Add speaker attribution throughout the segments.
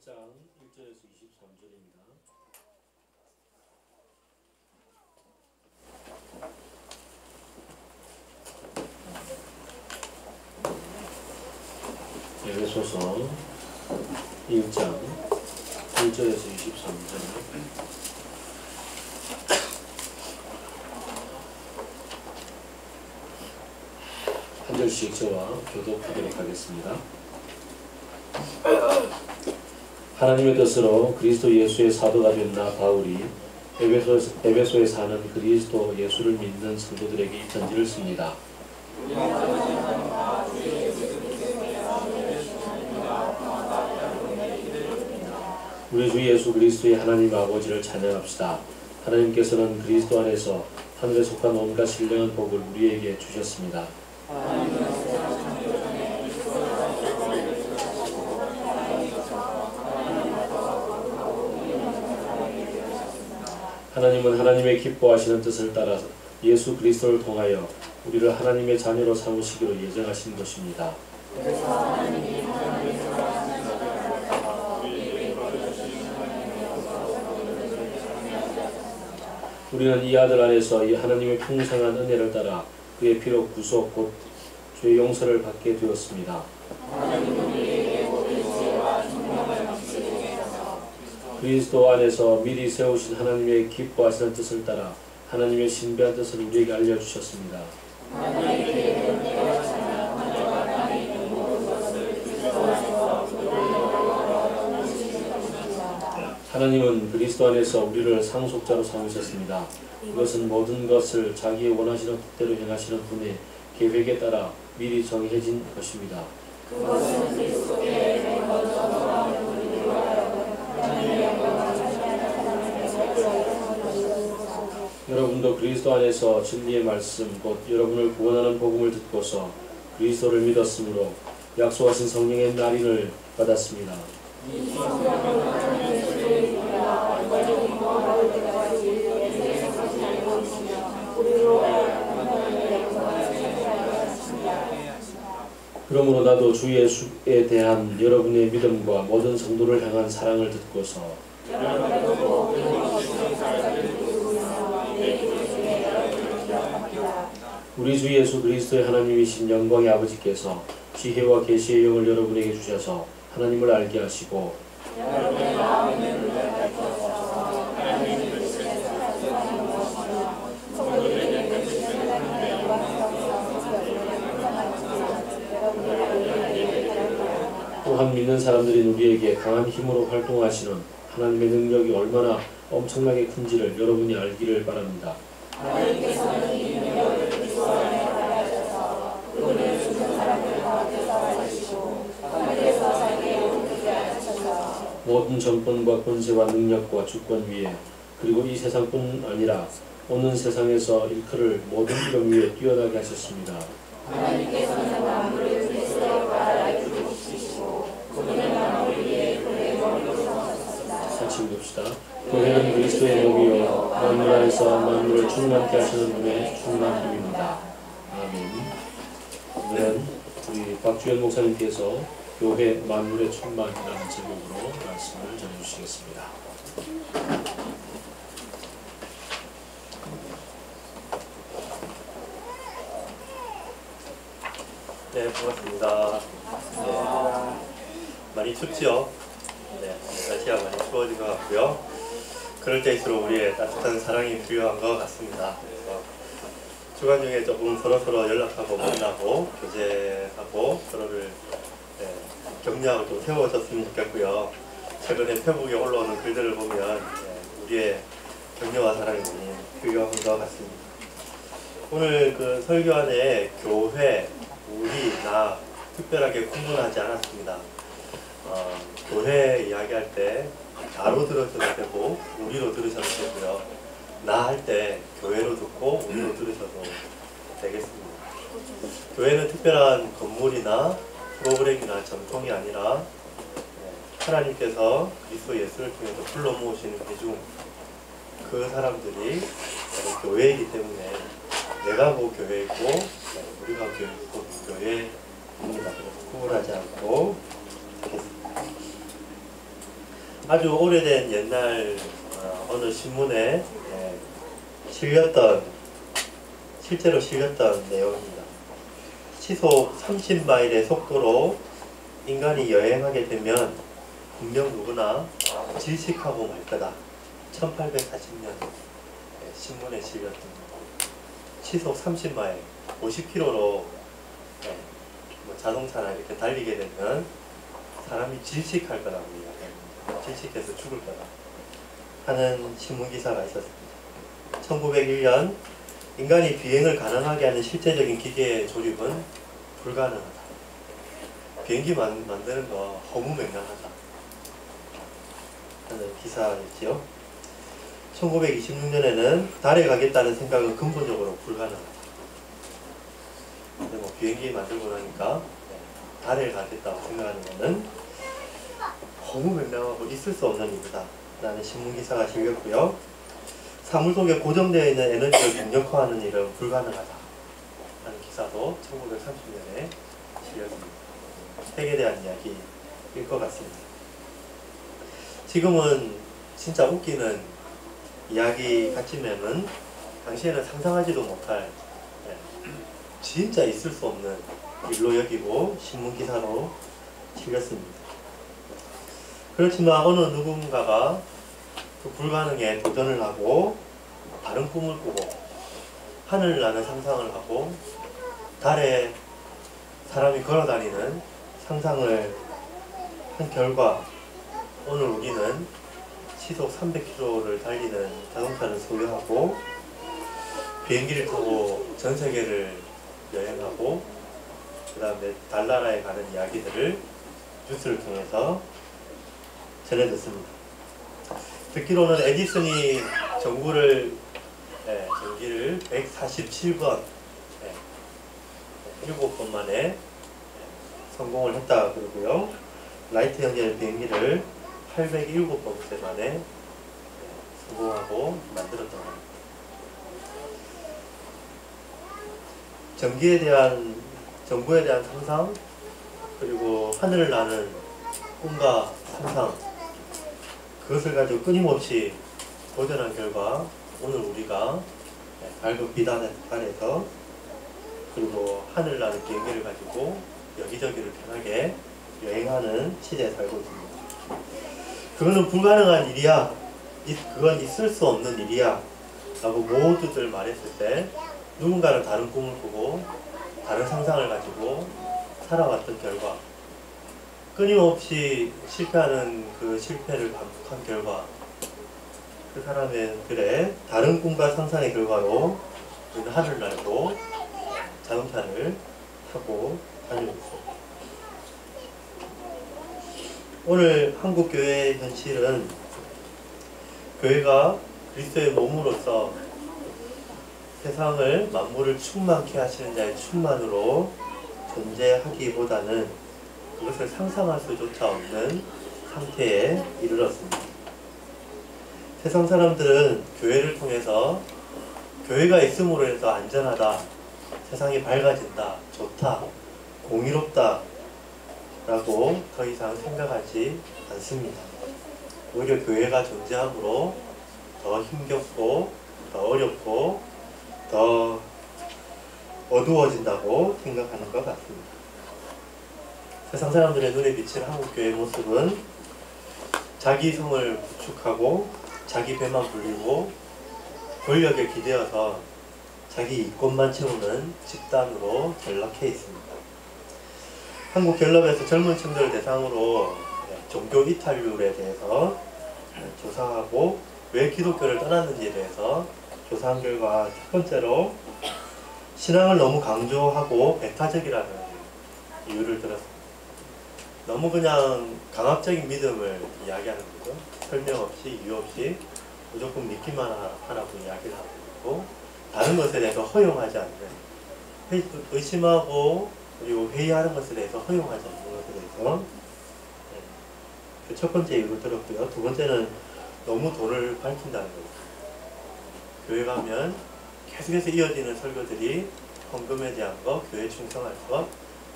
Speaker 1: 1장 1절에서 23절입니다. 에베소서 1장 1절에서 23절. 한 절씩 저와 교독하도록 하겠습니다. 하나님의 뜻으로 그리스도 예수의 사도가 된 나 바울이 에베소에 사는 그리스도 예수를 믿는 성도들에게 이 편지를 씁니다. 우리 주 예수 그리스도의 하나님 아버지를 찬양합시다. 하나님께서는 그리스도 안에서 하늘에 속한 온갖 신령한 복을 우리에게 주셨습니다. 하나님은 하나님의 기뻐하시는 뜻을 따라 예수 그리스도를 통하여 우리를 하나님의 자녀로 삼으시기로 예정하신 것입니다. 우리는 이 아들 안에서 이 하나님의 풍성한 은혜를 따라 그의 피로 구속 곧 죄 용서를 받게 되었습니다. 그리스도 안에서 미리 세우신 하나님의 기뻐하시는 뜻을 따라 하나님의 신비한 뜻을 우리에게 알려주셨습니다. 하나님은 그리스도 안에서 우리를 상속자로 삼으셨습니다. 이것은 모든 것을 자기의 원하시는 뜻대로 행하시는 분의 계획에 따라 미리 정해진 것입니다. 그것은 그리스도의 여러분도 그리스도 안에서 진리의 말씀 곧 여러분을 구원하는 복음을 듣고서 그리스도를 믿었으므로 약속하신 성령의 날인을 받았습니다. 그러므로 나도 주 예수에 대한 여러분의 믿음과 모든 성도를 향한 사랑을 듣고서 우리 주 예수 그리스도의 하나님이신 영광의 아버지께서 지혜와 계시의 영을 여러분에게 주셔서 하나님을 알게 하시고 또한 믿는 사람들인 우리에게 강한 힘으로 활동하시는 하나님의 능력이 얼마나 엄청나게 큰지를 여러분이 알기를 바랍니다. 하나님께서는 이 능력을 그리스도 안에 가하셔서 그분을 죽은 사람들 가운데서 살리시고 하늘에서 자기의 오른쪽에 앉으셔서 모든 정권과 권세와 능력과 주권 위에 그리고 이 세상뿐 아니라 오는 세상에서 일컬을 모든 이름 위에 뛰어나게 하셨습니다. 하나님께서는 만물을 그리스도의 발 아래 두시고 그분의 만물 위에 그의 몸을 세우셨습니다. 같이 읽읍시다. 교회는 그리스도의 몸이요 만물 안에서 만물을 충만케 하시는 분의 충만함입니다. 아멘. 오늘은 우리 박주현 목사님께서 교회 만물의 충만이라는 제목으로 말씀을 전해주시겠습니다.
Speaker 2: 네, 반갑습니다. 네, 많이 춥지요? 네, 날씨가 많이 추워진 것 같고요. 그럴 때일수록 우리의 따뜻한 사랑이 필요한 것 같습니다. 그래서 주간 중에 조금 서로서로 연락하고 만나고 교제하고 서로를 격려하고 좀 세워졌으면 좋겠고요. 최근에 페북에 올라오는 글들을 보면 우리의 격려와 사랑이 많이 필요한 것 같습니다. 오늘 그 설교 안에 교회, 우리, 나 특별하게 구분하지 않았습니다. 교회 이야기할 때 나로 들으셔도 되고 우리로 들으셔도 되고요. 나 할 때 교회로 듣고 우리로 들으셔도 되겠습니다. 교회는 특별한 건물이나 프로그램이나 전통이 아니라 하나님께서 그리스도 예수를 통해서 불러 모으시는 대중 그 사람들이 교회이기 때문에 내가 뭐 교회이고 우리가 교회입니다. 그래서 구분하지 않고 되겠습니다. 아주 오래된 옛날 어느 신문에 실제로 실렸던 내용입니다. 시속 30마일의 속도로 인간이 여행하게 되면 분명 누구나 질식하고 말 거다. 1840년 신문에 실렸던 시속 30마일, 50km로 자동차나 이렇게 달리게 되면 사람이 질식할 거라고 이야기합니다. 질식해서 죽을 거다 하는 신문기사가 있었습니다. 1901년 인간이 비행을 가능하게 하는 실제적인 기계의 조립은 불가능하다. 비행기 만드는 거 허무맹랑하다 하는 기사였지요. 1926년에는 달에 가겠다는 생각은 근본적으로 불가능하다. 근데 뭐 비행기 만들고 나니까 달에 가겠다고 생각하는 것은 허무맹랑하고 있을 수 없는 일이다 라는 신문기사가 실렸고요. 사물 속에 고정되어 있는 에너지를 동력화하는 일은 불가능하다 하는 기사도 1930년에 실렸습니다. 핵에 대한 이야기일 것 같습니다. 지금은 진짜 웃기는 이야기 같지만은 당시에는 상상하지도 못할 진짜 있을 수 없는 일로 여기고 신문기사로 실렸습니다. 그렇지만 어느 누군가가 그 불가능에 도전을 하고 다른 꿈을 꾸고 하늘을 나는 상상을 하고 달에 사람이 걸어다니는 상상을 한 결과 오늘 우리는 시속 300km를 달리는 자동차를 소유하고 비행기를 타고 전 세계를 여행하고 그 다음에 달나라에 가는 이야기들을 뉴스를 통해서 전해 듣습니다. 듣기로는 에디슨이 전기를 147번 7번 만에 성공을 했다 그러고요. 라이트 형제는 비행기를 807번째 만에 성공하고 만들었던 겁니다. 전구에 대한 상상, 그리고 하늘을 나는 꿈과 상상, 그것을 가지고 끊임없이 도전한 결과 오늘 우리가 밝은 빛 아래서 그리고 하늘 나는 비행기를 가지고 여기저기를 편하게 여행하는 시대에 살고 있습니다. 그거는 불가능한 일이야, 그건 있을 수 없는 일이야 라고 모두들 말했을 때 누군가는 다른 꿈을 꾸고 다른 상상을 가지고 살아왔던 결과, 끊임없이 실패하는 그 실패를 반복한 결과, 그 사람들의 다른 꿈과 상상의 결과로 우리는 하늘을 날고 자동차를 타고 다니고 있습니다. 오늘 한국 교회의 현실은 교회가 그리스도의 몸으로서 세상을 만물을 충만케 하시는 자의 충만으로 존재하기보다는 그것을 상상할 수조차 없는 상태에 이르렀습니다. 세상 사람들은 교회를 통해서 교회가 있음으로 해서 안전하다, 세상이 밝아진다, 좋다, 공의롭다 라고 더 이상 생각하지 않습니다. 오히려 교회가 존재함으로 더 힘겹고 더 어렵고 더 어두워진다고 생각하는 것 같습니다. 세상 사람들의 눈에 비친 한국교회의 모습은 자기 성을 구축하고 자기 배만 불리고 권력에 기대어서 자기 이권만 채우는 집단으로 전락해 있습니다. 한국갤럽에서 젊은 층들을 대상으로 종교 이탈률에 대해서 조사하고 왜 기독교를 떠났는지에 대해서 조사한 결과 첫 번째로 신앙을 너무 강조하고 배타적이라는 이유를 들었습니다. 너무 그냥 강압적인 믿음을 이야기하는 거죠. 설명 없이 이유 없이 무조건 믿기만 하라고 이야기를 하고 다른 것에 대해서 허용하지 않는, 의심하고 그리고 회의하는 것에 대해서 허용하지 않는 것에 대해서 그 첫 번째 이유를 들었고요. 두 번째는 너무 돈을 밝힌다는 거죠. 교회 가면 계속해서 이어지는 설교들이 헌금에 대한 것, 교회 충성할 것,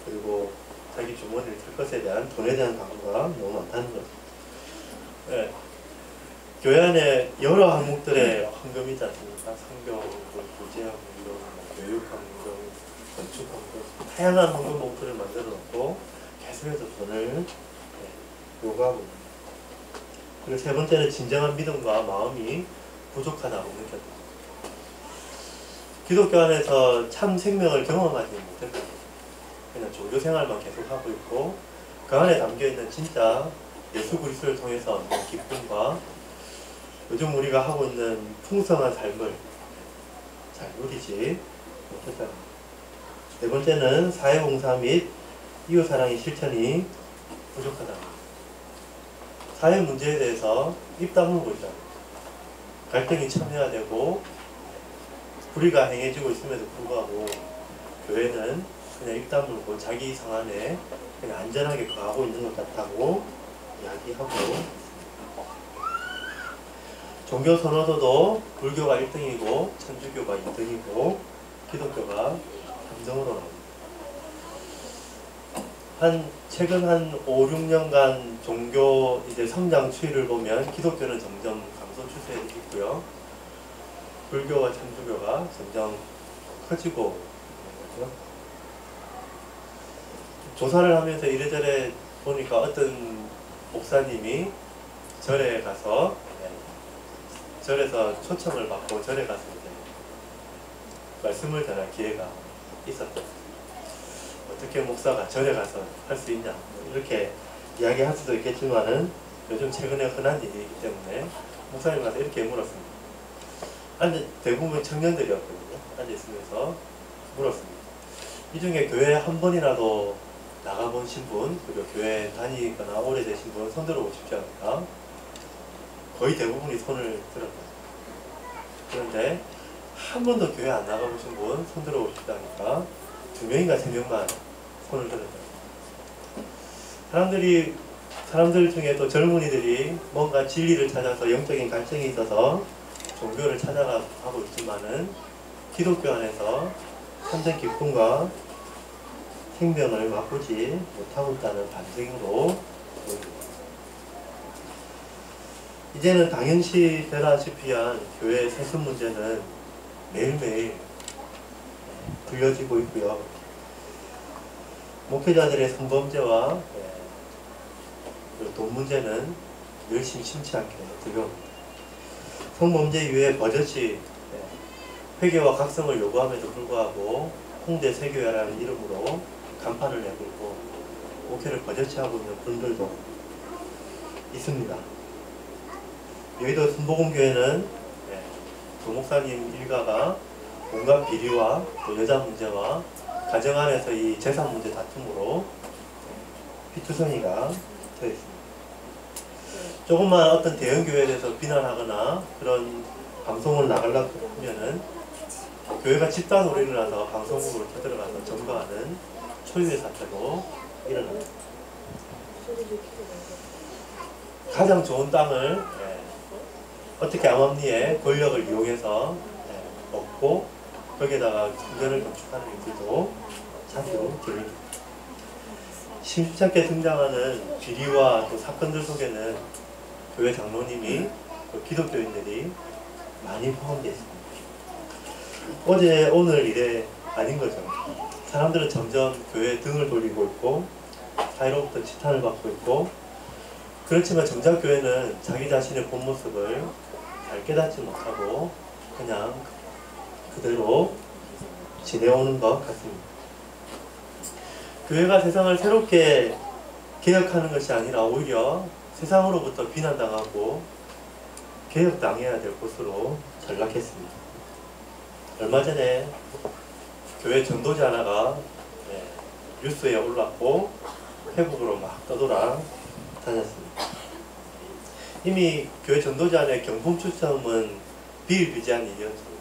Speaker 2: 그리고 자기 주머니를 털 것에 대한 돈에 대한 강조가 너무 많다는 거죠. 예, 교회 안에 여러 항목들의 헌금이 있지 않습니까? 성경, 구제헌금, 교육헌금, 건축헌금, 다양한 헌금 목표를 만들어 놓고 계속해서 돈을 요구하고 있습니다. 그리고 세 번째는 진정한 믿음과 마음이 부족하다고 느꼈다. 기독교 안에서 참 생명을 경험하지 못했다. 그냥 종교 생활만 계속하고 있고 그 안에 담겨있는 진짜 예수 그리스도를 통해서 얻는 기쁨과 요즘 우리가 하고 있는 풍성한 삶을 잘 누리지 못했다. 네 번째는 사회봉사 및 이웃사랑의 실천이 부족하다. 사회 문제에 대해서 입 다물고 있다. 갈등이 첨예화되고 불의가 행해지고 있음에도 불구하고 교회는 그냥 입 다물고 자기 성 안에 그냥 안전하게 거하고 있는 것 같다고 이야기하고 있습니다. 종교 선호도도 불교가 1등이고 천주교가 2등이고 기독교가 3등으로 나옵니다. 최근 한 5, 6년간 종교 성장 추이를 보면 기독교는 점점 감소 추세에 있고요. 불교와 천주교가 점점 커지고 있는 거죠. 조사를 하면서 이래저래 보니까 어떤 목사님이 절에 가서 절에서 초청을 받고 절에 가서 이제 말씀을 전할 기회가 있었다. 어떻게 목사가 절에 가서 할 수 있냐 이렇게 이야기할 수도 있겠지만은 요즘 최근에 흔한 일이기 때문에 목사님 가서 이렇게 물었습니다. 대부분 청년들이었거든요. 앉아있으면서 물었습니다. 이 중에 교회 한 번이라도 나가보신 분, 그리고 교회 다니거나 오래되신 분 손들어 보십시오 합니다. 거의 대부분이 손을 들었다. 그런데 한 번도 교회 안 나가보신 분 손들어 보십시오 하니까 2명인가 3명만 손을 들었다. 사람들 중에 또 젊은이들이 뭔가 진리를 찾아서 영적인 갈증이 있어서 종교를 찾아가고 있지만은 기독교 안에서 참된 기쁨과 생명을 맛보지 못하고 있다는 반증으로 보입니다. 이제는 당연시 되다시피 한 교회의 세습 문제는 매일매일 불려지고 있고요. 목회자들의 성범죄와 돈 문제는 늘 심심치 않게 들려옵니다. 성범죄 이후에 버젓이 회개와 각성을 요구함에도 불구하고 홍대 세교회라는 이름으로 간판을 내걸고 목회를 버젓이 하고 있는 분들도 있습니다. 여의도 순복음교회는 조목사님 일가가 온갖 비리와 또 여자 문제와 가정 안에서 이 재산 문제 다툼으로 피투성이가 되어 있습니다. 조금만 어떤 대형교회에 대해서 비난하거나 그런 방송을 나가려고 하면은 교회가 집단 오리를 해서 방송국으로 쳐들어가서 점거하는 초유의 사태도 일어납니다. 가장 좋은 땅을 어떻게 암암리에 권력을 이용해서 얻고 거기에다가 궁전을 건축하는 일들도 자주 들립니다. 심심치 않게 등장하는 비리와 또 사건들 속에는 교회 장로님이 또 기독교인들이 많이 포함되어 있습니다. 어제 오늘 이래 아닌 거죠. 사람들은 점점 교회에 등을 돌리고 있고 사회로부터 지탄을 받고 있고 그렇지만 정작 교회는 자기 자신의 본 모습을 잘 깨닫지 못하고 그냥 그대로 지내오는 것 같습니다. 교회가 세상을 새롭게 개혁하는 것이 아니라 오히려 세상으로부터 비난당하고 개혁당해야 될 곳으로 전락했습니다. 얼마 전에 교회 전도자 하나가 뉴스에 올랐고 페북으로 막 떠돌아 다녔습니다. 이미 교회 전도자 안에 경품 추첨은 비일비재한 일이었죠.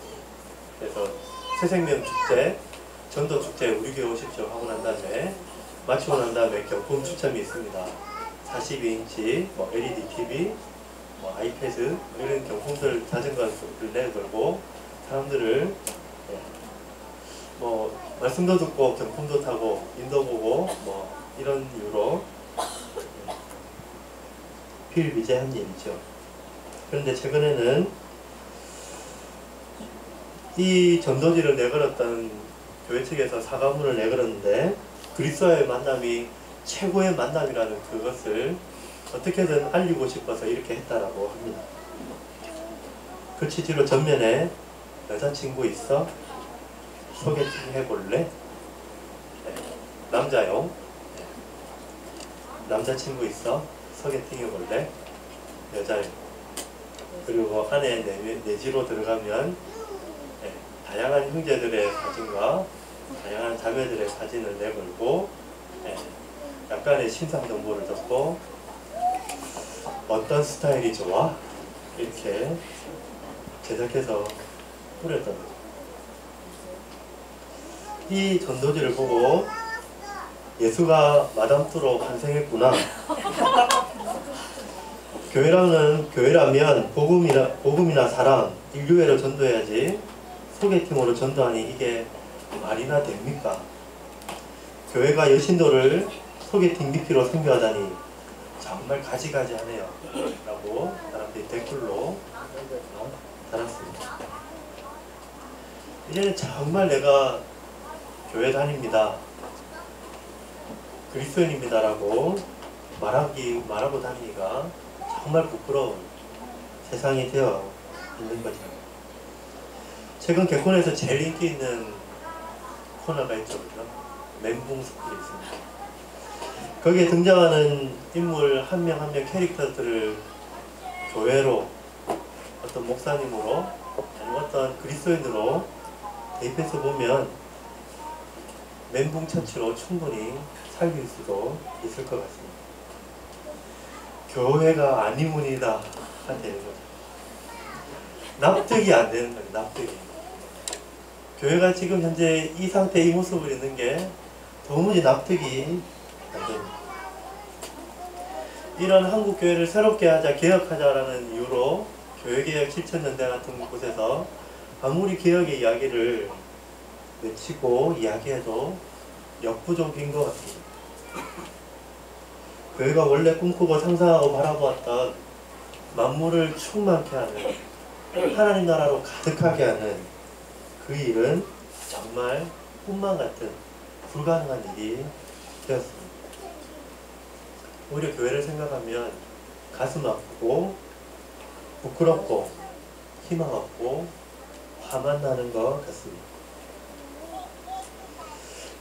Speaker 2: 그래서 새생명 축제, 전도 축제 우리 교회 오십시오 하고 난 다음에 마치고 난 다음에 경품 추첨이 있습니다. 42인치 뭐 LED TV, 뭐 아이패드 이런 경품들 자전거를 내걸고 사람들을 뭐 말씀도 듣고 경품도 타고 인도 보고 뭐 이런 이유로 비일비재한 일이죠. 그런데 최근에는 이 전도지를 내걸었던 교회 측에서 사과문을 내걸었는데 그리스도와의 만남이 최고의 만남이라는 그것을 어떻게든 알리고 싶어서 이렇게 했다라고 합니다. 그 취지로 전면에 여자친구 있어? 소개팅 해볼래? 네. 남자용. 네. 남자친구 있어? 소개팅 해볼래? 여자용. 그리고 안에 내지로 들어가면 네. 다양한 형제들의 사진과 다양한 자매들의 사진을 내걸고 네. 약간의 신상 정보를 적고 어떤 스타일이 좋아? 이렇게 제작해서 뿌렸던 거죠. 이 전도지를 보고 예수가 마담투로 환생했구나. 교회라면 복음이나 사랑, 인류애로 전도해야지 소개팅으로 전도하니 이게 말이나 됩니까? 교회가 여신도를 소개팅 미끼로 선교하다니 정말 가지가지하네요. 라고 사람들이 댓글로 달았습니다. 이제는 정말 내가 교회 다닙니다. 그리스도인입니다. 라고 말하고 다니기가 정말 부끄러운 세상이 되어 있는 거죠. 최근 개콘에서 제일 인기 있는 코너가 있죠. 그죠? 멘붕 스쿨이 있습니다. 거기에 등장하는 인물 한 명 한 명 캐릭터들을 교회로 어떤 목사님으로 아니면 어떤 그리스도인으로 대입해서 보면 멘붕 처치로 충분히 살릴 수도 있을 것 같습니다. 교회가 아니문이다 되는 거죠. 납득이 안 되는 거예요. 납득이. 교회가 지금 현재 이 상태 이 모습을 있는 게 도무지 납득이 안 됩니다. 이런 한국 교회를 새롭게 하자, 개혁하자라는 이유로 교회개혁 7천년대 같은 곳에서 아무리 개혁의 이야기를 외치고 이야기해도 역부족인 것 같습니다. 교회가 원래 꿈꾸고 상상하고 바라보았던 만물을 충만케 하는 하나님 나라로 가득하게 하는 그 일은 정말 꿈만 같은 불가능한 일이 되었습니다. 오히려 교회를 생각하면 가슴 아프고 부끄럽고 희망 없고 화만 나는 것 같습니다.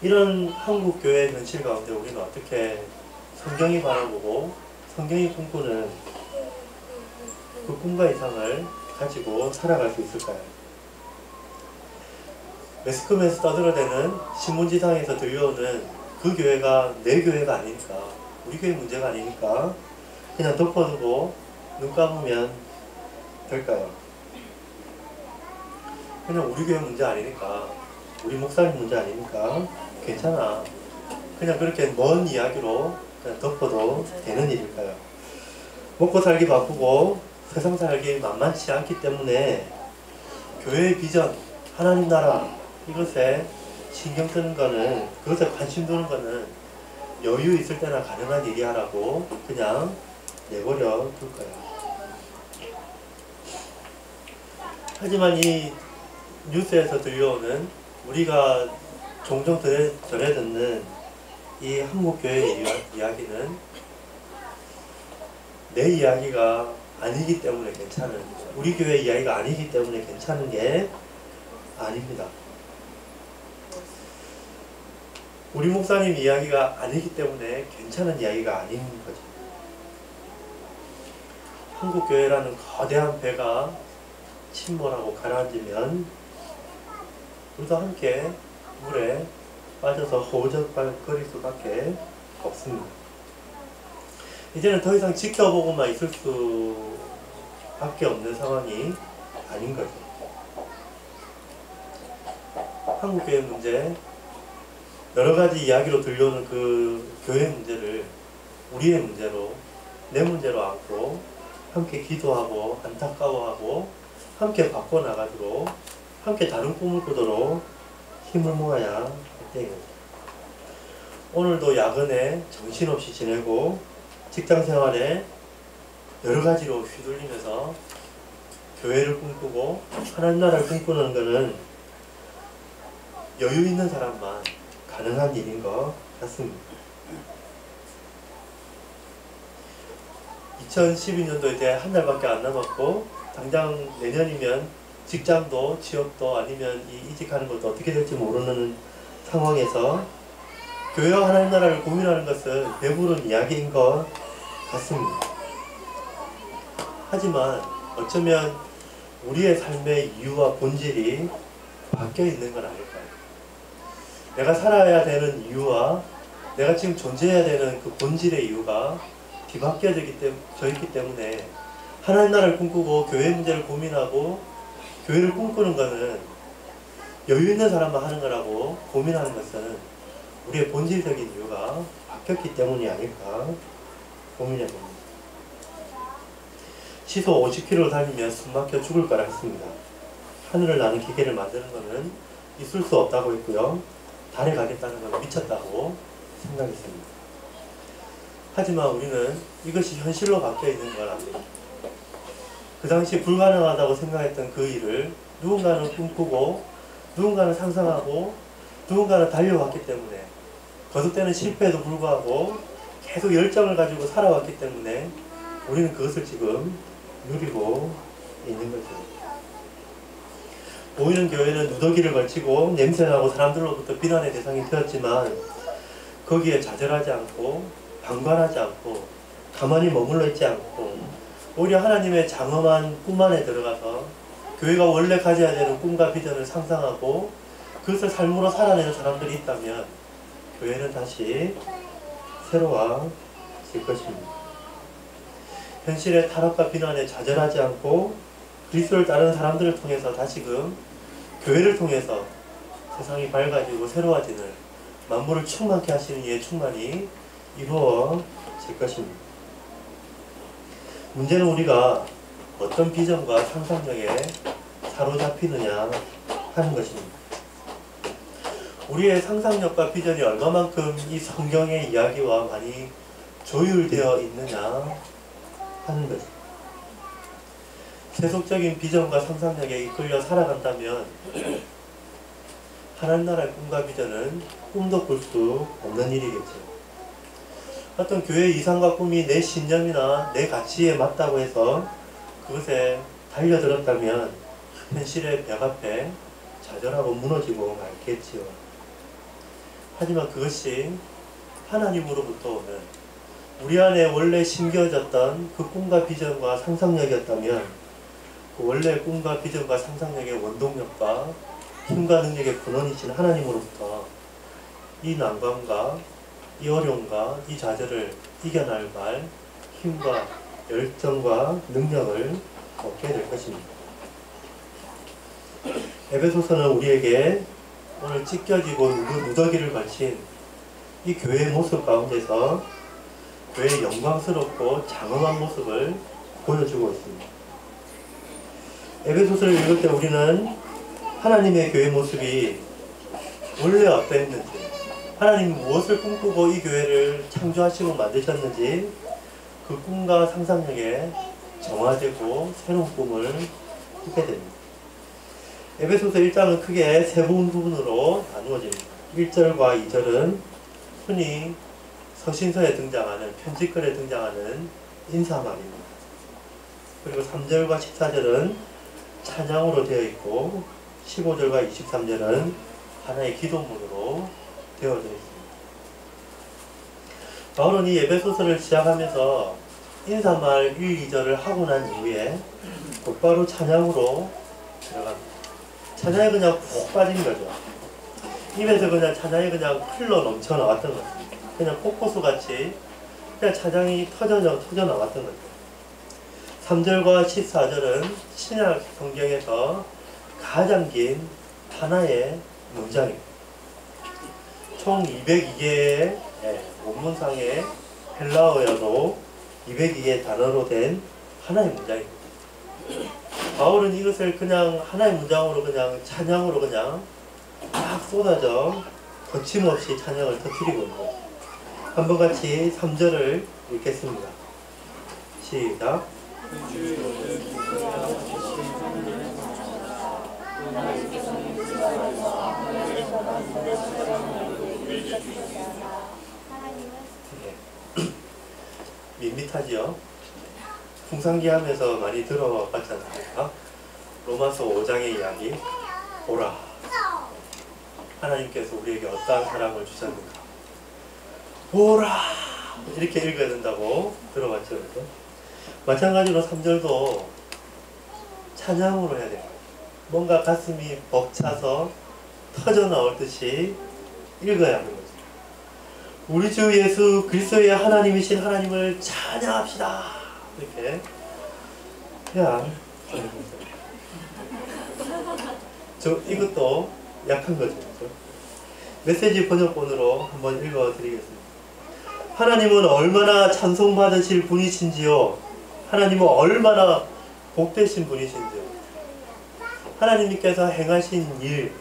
Speaker 2: 이런 한국 교회의 현실 가운데 우리는 어떻게 성경이 바라보고 성경이 꿈꾸는 그 꿈과 이상을 가지고 살아갈 수 있을까요? 매스컴에서 떠들어대는 신문지상에서 들려오는 그 교회가 내 교회가 아니니까, 우리 교회 문제가 아니니까 그냥 덮어두고 눈 감으면 될까요? 그냥 우리 교회 문제 아니니까, 우리 목사님 문제 아니니까 괜찮아, 그냥 그렇게 먼 이야기로 그냥 덮어도 되는 일일까요? 먹고 살기 바쁘고 세상 살기 만만치 않기 때문에 교회의 비전, 하나님 나라 이것에 신경 쓰는 거는, 그것에 관심 두는 거는 여유 있을 때나 가능한 일이야라고 그냥 내버려 둘 거예요. 하지만 이 뉴스에서 들려오는, 우리가 종종 전해 듣는 이 한국교회의 이야기는 내 이야기가 아니기 때문에 괜찮은, 우리 교회 이야기가 아니기 때문에 괜찮은 게 아닙니다. 우리 목사님 이야기가 아니기 때문에 괜찮은 이야기가 아닌 거죠. 한국교회라는 거대한 배가 침몰하고 가라앉으면 우리도 함께 물에 빠져서 허우적거릴 수밖에 없습니다. 이제는 더 이상 지켜보고만 있을 수밖에 없는 상황이 아닌 거죠. 한국교회 문제, 여러 가지 이야기로 들려오는 그 교회 문제를 우리의 문제로, 내 문제로 안고 함께 기도하고 안타까워하고 함께 바꿔나가도록, 함께 다른 꿈을 꾸도록 힘을 모아야 할 때입니다. 오늘도 야근에 정신없이 지내고 직장생활에 여러 가지로 휘둘리면서 교회를 꿈꾸고 하나님 나라를 꿈꾸는 것은 여유 있는 사람만 가능한 일인 것 같습니다. 2012년도 이제 한 달밖에 안 남았고 당장 내년이면 직장도 취업도 아니면 이직하는 것도 어떻게 될지 모르는 상황에서 교회와 하나님 나라를 고민하는 것은 배부른 이야기인 것 같습니다. 하지만 어쩌면 우리의 삶의 이유와 본질이 바뀌어 있는 건 아닐까요? 내가 살아야 되는 이유와 내가 지금 존재해야 되는 그 본질의 이유가 뒤바뀌어져 있기 때문에 하나님 나라를 꿈꾸고 교회 문제를 고민하고 교회를 꿈꾸는 것은 여유 있는 사람만 하는 거라고 고민하는 것은 우리의 본질적인 이유가 바뀌었기 때문이 아닐까 고민해 봅니다. 시속 50km 달리면 숨막혀 죽을 거라 했습니다. 하늘을 나는 기계를 만드는 것은 있을 수 없다고 했고요. 달에 가겠다는 건 미쳤다고 생각했습니다. 하지만 우리는 이것이 현실로 바뀌어 있는 걸 압니다. 그 당시 불가능하다고 생각했던 그 일을 누군가는 꿈꾸고 누군가는 상상하고 누군가는 달려왔기 때문에 거듭되는 실패에도 불구하고 계속 열정을 가지고 살아왔기 때문에 우리는 그것을 지금 누리고 있는 거죠. 보이는 교회는 누더기를 걸치고 냄새나고 사람들로부터 비난의 대상이 되었지만 거기에 좌절하지 않고 방관하지 않고 가만히 머물러 있지 않고 오히려 하나님의 장엄한 꿈 안에 들어가서 교회가 원래 가져야 되는 꿈과 비전을 상상하고 그것을 삶으로 살아내는 사람들이 있다면 교회는 다시 새로워질 것입니다. 현실의 타락과 비난에 좌절하지 않고 그리스도를 따르는 사람들을 통해서 다시금 교회를 통해서 세상이 밝아지고 새로워지는 만물을 충만케 하시는 이의 충만이 이루어질 것입니다. 문제는 우리가 어떤 비전과 상상력에 사로잡히느냐 하는 것입니다. 우리의 상상력과 비전이 얼마만큼 이 성경의 이야기와 많이 조율되어 있느냐 하는 것입니다. 세속적인 비전과 상상력에 이끌려 살아간다면 하나님 나라의 꿈과 비전은 꿈도 꿀 수 없는 일이겠죠. 어떤 교회의 이상과 꿈이 내 신념이나 내 가치에 맞다고 해서 그것에 달려들었다면 현실의 벽 앞에 좌절하고 무너지고 말겠지요. 하지만 그것이 하나님으로부터 오는 우리 안에 원래 심겨졌던 그 꿈과 비전과 상상력이었다면 그 원래 꿈과 비전과 상상력의 원동력과 힘과 능력의 근원이신 하나님으로부터 이 난관과 이 어려움과 이 좌절을 이겨나갈 힘과 열정과 능력을 얻게 될 것입니다. 에베소서는 우리에게 오늘 찢겨지고 누더기를 걸친 이 교회의 모습 가운데서 교회의 영광스럽고 장엄한 모습을 보여주고 있습니다. 에베소서를 읽을 때 우리는 하나님의 교회 모습이 원래 어떠했는지 하나님이 무엇을 꿈꾸고 이 교회를 창조하시고 만드셨는지 그 꿈과 상상력에 정화되고 새로운 꿈을 꾸게 됩니다. 에베소서 1장은 크게 세 부분으로 나누어집니다. 1절과 2절은 흔히 서신서에 등장하는 편지글에 등장하는 인사말입니다. 그리고 3절과 14절은 찬양으로 되어 있고 15절과 23절은 하나의 기도문으로 되어져 있습니다. 바울은 이 에베소서를 시작하면서 인사말 1, 2절을 하고 난 이후에 곧바로 찬양으로 들어갑니다. 찬양이 그냥 푹 빠진 거죠. 입에서 그냥 찬양이 그냥 흘러 넘쳐 나왔던 것 같습니다. 그냥 폭포수 같이 그냥 찬양이 터져 나왔던 거죠. 3절과 14절은 신약 성경에서 가장 긴 하나의 문장입니다. 총 202개의 원문상의 헬라어여도 202개의 단어로 된 하나의 문장입니다. 바울은 이것을 그냥 하나의 문장으로 그냥 찬양으로 그냥 막 쏟아져 거침없이 찬양을 터뜨리고 있는 거죠. 한번 같이 3절을 읽겠습니다. 시작. 밋밋하지요? 풍산기하면서 많이 들어봤잖아요. 로마서 5장의 이야기. 보라, 하나님께서 우리에게 어떠한 사랑을 주셨는가. 보라, 이렇게 읽어야 된다고 들어봤죠? 그래서 마찬가지로 3절도 찬양으로 해야 돼요. 뭔가 가슴이 벅차서 터져 나올 듯이 읽어야 하는 거죠. 우리 주 예수 그리스도의 하나님이신 하나님을 찬양합시다. 이렇게 해야 하는 거죠. 이것도 약한 거죠. 메시지 번역본으로 한번 읽어드리겠습니다. 하나님은 얼마나 찬송받으실 분이신지요. 하나님은 얼마나 복되신 분이신지요. 하나님께서 행하신 일,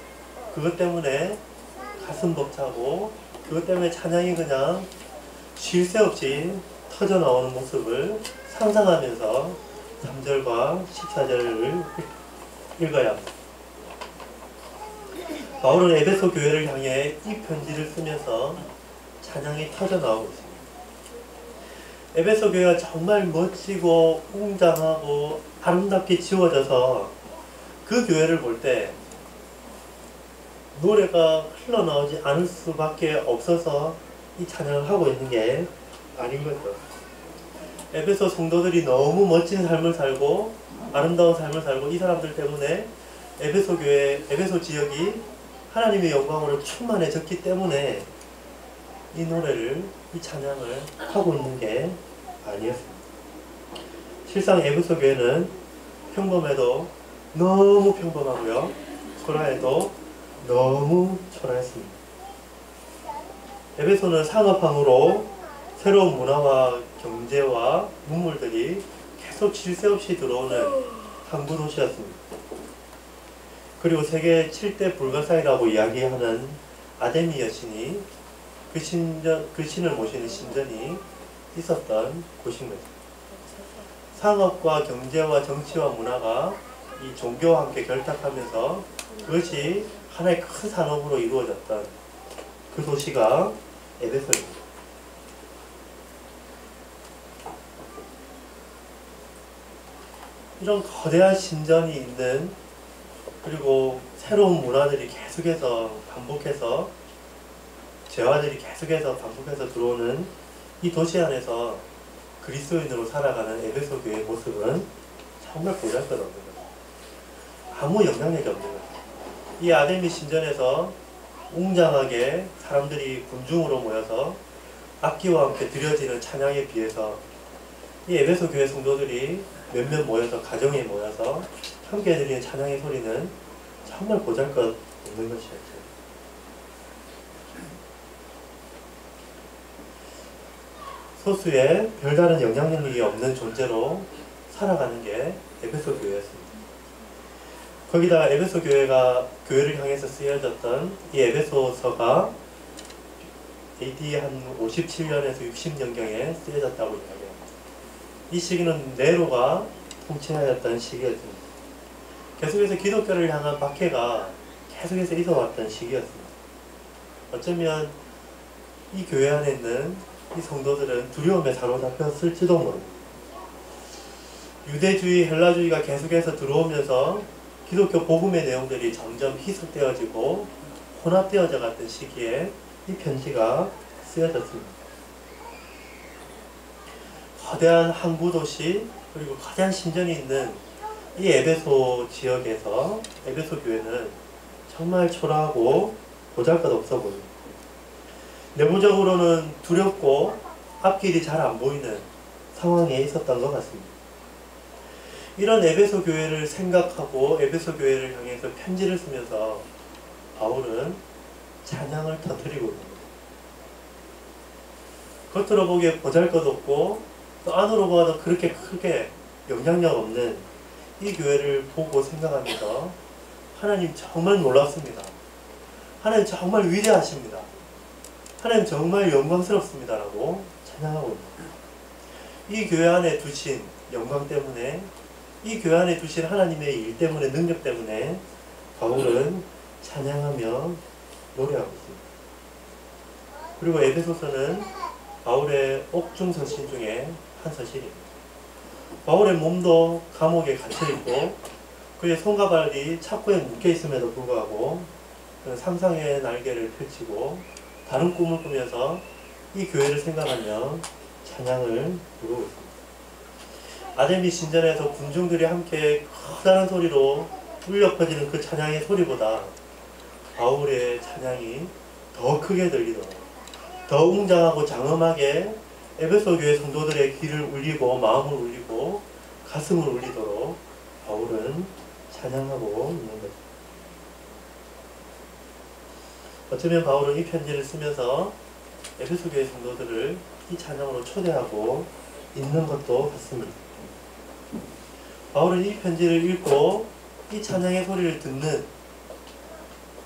Speaker 2: 그것 때문에 가슴 벅차고 그것 때문에 찬양이 그냥 쉴 새 없이 터져 나오는 모습을 상상하면서 3절과 14절을 읽어야 합니다. 바울은 에베소 교회를 향해 이 편지를 쓰면서 찬양이 터져 나오고 있습니다. 에베소 교회가 정말 멋지고 웅장하고 아름답게 지어져서 그 교회를 볼 때 노래가 흘러나오지 않을 수밖에 없어서 이 찬양을 하고 있는 게 아닌 거죠. 에베소 성도들이 너무 멋진 삶을 살고 아름다운 삶을 살고 이 사람들 때문에 에베소 교회, 에베소 지역이 하나님의 영광으로 충만해졌기 때문에 이 노래를, 이 찬양을 하고 있는 게 아니었습니다. 실상 에베소 교회는 평범해도 너무 평범하고요. 초라해도 너무 초라했습니다. 에베소는 상업항으로 새로운 문화와 경제와 문물들이 계속 쉴 새 없이 들어오는 항구 도시였습니다. 그리고 세계 7대 불가사이라고 이야기하는 아데미 여신이 그 신을 모시는 신전이 있었던 곳인 거죠. 상업과 경제와 정치와 문화가 이 종교와 함께 결탁하면서 그것이 하나의 큰 산업으로 이루어졌던 그 도시가 에베소입니다. 이런 거대한 신전이 있는, 그리고 새로운 문화들이 계속해서 반복해서, 재화들이 계속해서 반복해서 들어오는 이 도시 안에서 그리스도인으로 살아가는 에베소 교회의 모습은 정말 보잘것없는 거죠. 아무 영향력이 없는 거죠. 이 아데미 신전에서 웅장하게 사람들이 군중으로 모여서 악기와 함께 드려지는 찬양에 비해서 이 에베소 교회 성도들이 몇몇 모여서, 가정에 모여서 함께 드리는 찬양의 소리는 정말 보잘것없는 것이었죠. 소수의 별다른 영향력이 없는 존재로 살아가는 게 에베소 교회였습니다. 거기다가 에베소 교회가 교회를 향해서 쓰여졌던 이 에베소서가 AD 한 57년에서 60년경에 쓰여졌다고 이야기합니다. 이 시기는 네로가 통치하였던 시기였습니다. 계속해서 기독교를 향한 박해가 계속해서 있어왔던 시기였습니다. 어쩌면 이 교회 안에 있는 이 성도들은 두려움에 사로잡혔을지도 모릅니다. 유대주의, 헬라주의가 계속해서 들어오면서 기독교 복음의 내용들이 점점 희석되어지고 혼합되어져 갔던 시기에 이 편지가 쓰여졌습니다. 거대한 항구 도시, 그리고 거대한 신전이 있는 이 에베소 지역에서 에베소 교회는 정말 초라하고 보잘것없어 보입니다. 내부적으로는 두렵고 앞길이 잘 안 보이는 상황에 있었던 것 같습니다. 이런 에베소 교회를 생각하고 에베소 교회를 향해서 편지를 쓰면서 바울은 찬양을 터뜨리고 있는 거예요. 겉으로 보기에 보잘것없고 또 안으로 봐도 그렇게 크게 영향력 없는 이 교회를 보고 생각하면서 하나님 정말 놀랍습니다. 하나님 정말 위대하십니다. 하나님 정말 영광스럽습니다. 라고 찬양하고 있습니다. 이 교회 안에 두신 영광 때문에, 이 교회 안에 두신 하나님의 일 때문에, 능력 때문에 바울은 찬양하며 노래하고 있습니다. 그리고 에베소서는 바울의 옥중 서신 중에 한 서신입니다. 바울의 몸도 감옥에 갇혀있고 그의 손과 발이 착고에 묶여있음에도 불구하고 상상의 날개를 펼치고 다른 꿈을 꾸면서 이 교회를 생각하며 찬양을 부르고 있습니다. 아데미 신전에서 군중들이 함께 커다란 소리로 울려 퍼지는 그 찬양의 소리보다 바울의 찬양이 더 크게 들리도록, 더 웅장하고 장엄하게 에베소 교회 성도들의 귀를 울리고 마음을 울리고 가슴을 울리도록 바울은 찬양하고 있는 것입니다. 어쩌면 바울은 이 편지를 쓰면서 에베소 교회 성도들을 이 찬양으로 초대하고 있는 것도 같습니다. 바울은 이 편지를 읽고 이 찬양의 소리를 듣는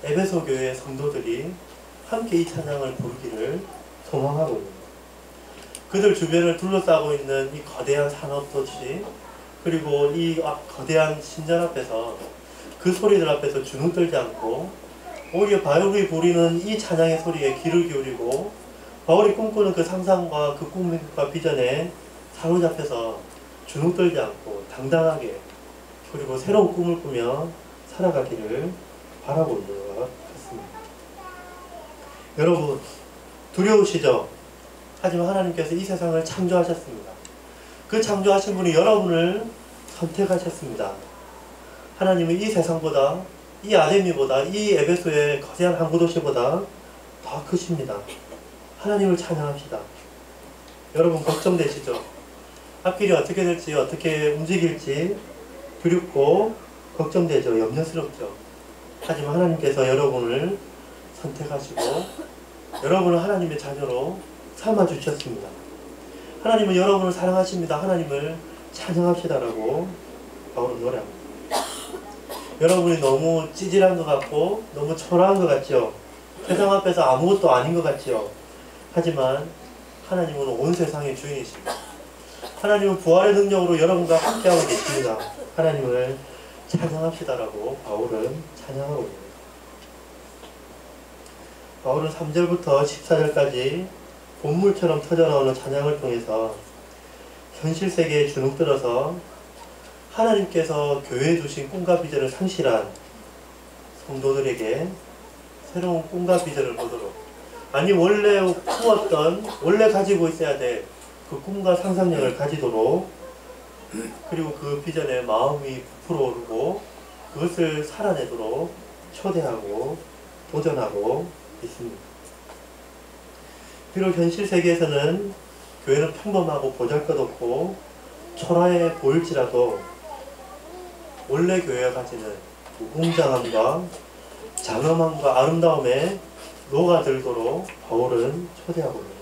Speaker 2: 에베소 교회 성도들이 함께 이 찬양을 부르기를 소망하고 있습니다. 그들 주변을 둘러싸고 있는 이 거대한 산업도시, 그리고 이 거대한 신전 앞에서 그 소리들 앞에서 주눅 들지 않고 오히려 바울이 부리는 이 찬양의 소리에 귀를 기울이고 바울이 꿈꾸는 그 상상과 그 꿈과 비전에 사로잡혀서 주눅 들지 않고 당당하게 그리고 새로운 꿈을 꾸며 살아가기를 바라고 있는 것 같습니다. 여러분, 두려우시죠? 하지만 하나님께서 이 세상을 창조하셨습니다. 그 창조하신 분이 여러분을 선택하셨습니다. 하나님은 이 세상보다, 이 아데미보다, 이 에베소의 거대한 항구 도시보다 더 크십니다. 하나님을 찬양합시다. 여러분, 걱정되시죠? 앞길이 어떻게 될지, 어떻게 움직일지 두렵고 걱정되죠? 염려스럽죠? 하지만 하나님께서 여러분을 선택하시고 여러분을 하나님의 자녀로 삼아주셨습니다. 하나님은 여러분을 사랑하십니다. 하나님을 찬양합시다라고 바울은 노래합니다. 여러분이 너무 찌질한 것 같고 너무 초라한 것 같죠? 세상 앞에서 아무것도 아닌 것 같죠? 하지만 하나님은 온 세상의 주인이십니다. 하나님은 부활의 능력으로 여러분과 함께하고 계십니다. 하나님을 찬양합시다라고 바울은 찬양하고 있습니다. 바울은 3절부터 14절까지 본물처럼 터져나오는 찬양을 통해서 현실 세계에 주눅들어서 하나님께서 교회에 주신 꿈과 비전을 상실한 성도들에게 새로운 꿈과 비전을 보도록, 아니 원래 꾸었던, 원래 가지고 있어야 될 그 꿈과 상상력을 가지도록, 그리고 그 비전에 마음이 부풀어 오르고 그것을 살아내도록 초대하고 도전하고 있습니다. 비록 현실 세계에서는 교회는 평범하고 보잘것없고 초라해 보일지라도 원래 교회가 가지는 웅장함과 장엄함과 아름다움에 녹아들도록 바울은 초대하고 있습니다.